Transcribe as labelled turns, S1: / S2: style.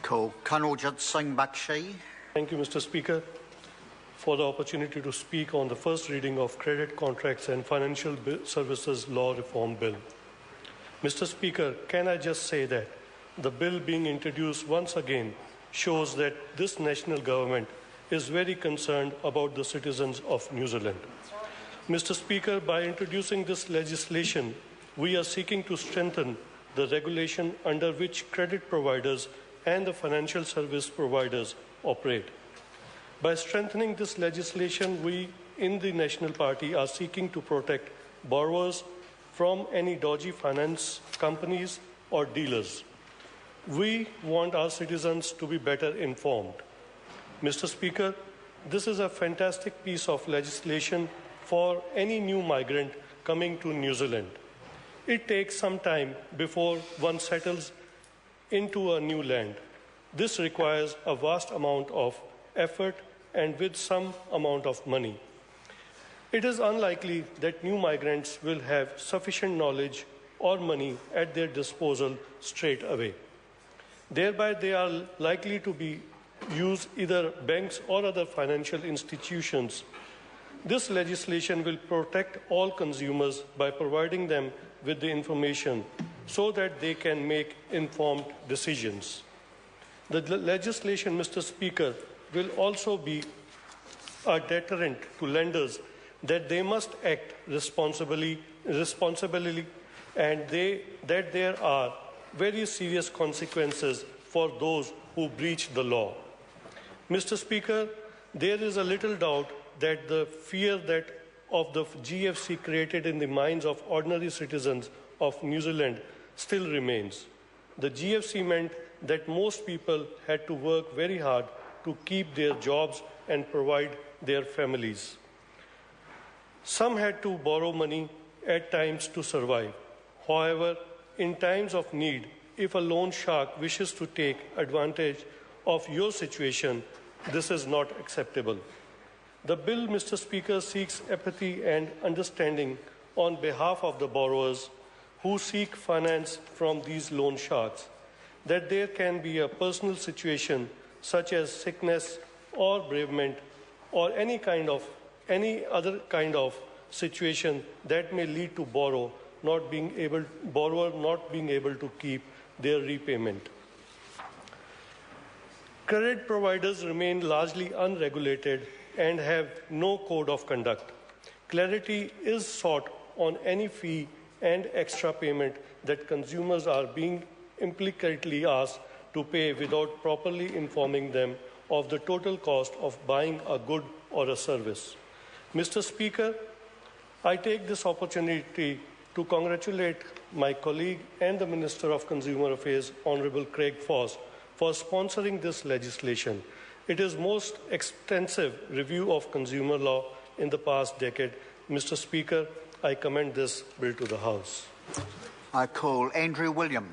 S1: call Kanwaljit Singh Bakshi.
S2: Thank you, Mr. Speaker, for the opportunity to speak on the first reading of Credit Contracts and Financial Services Law Reform Bill. Mr. Speaker, can I just say that the bill being introduced once again shows that this national government is very concerned about the citizens of New Zealand. Mr. Speaker, by introducing this legislation, we are seeking to strengthen the regulation under which credit providers and the financial service providers operate. By strengthening this legislation, we in the National Party are seeking to protect borrowers from any dodgy finance companies or dealers. We want our citizens to be better informed. Mr. Speaker, this is a fantastic piece of legislation for any new migrant coming to New Zealand. It takes some time before one settles into a new land. This requires a vast amount of effort and with some amount of money. It is unlikely that new migrants will have sufficient knowledge or money at their disposal straight away. Thereby, they are likely to be used either banks or other financial institutions. This legislation will protect all consumers by providing them with the information so that they can make informed decisions. The legislation, Mr. Speaker, will also be a deterrent to lenders that they must act responsibly and that there are very serious consequences for those who breach the law. Mr. Speaker, there is a little doubt that the fear of the GFC created in the minds of ordinary citizens of New Zealand still remains. The GFC meant that most people had to work very hard to keep their jobs and provide their families. Some had to borrow money at times to survive. However, in times of need, if a loan shark wishes to take advantage of your situation, this is not acceptable. The bill, Mr. Speaker, seeks empathy and understanding on behalf of the borrowers who seek finance from these loan sharks, that there can be a personal situation such as sickness or bereavement or any other kind of situation that may lead to borrower not being able to keep their repayment. Credit providers remain largely unregulated and have no code of conduct. Clarity is sought on any fee and extra payment that consumers are being implicitly asked to pay without properly informing them of the total cost of buying a good or a service. Mr. Speaker, I take this opportunity to congratulate my colleague and the Minister of Consumer Affairs, Honourable Craig Foss, for sponsoring this legislation. It is most extensive review of consumer law in the past decade. Mr. Speaker, I commend this bill to the House.
S1: I call Andrew Williams.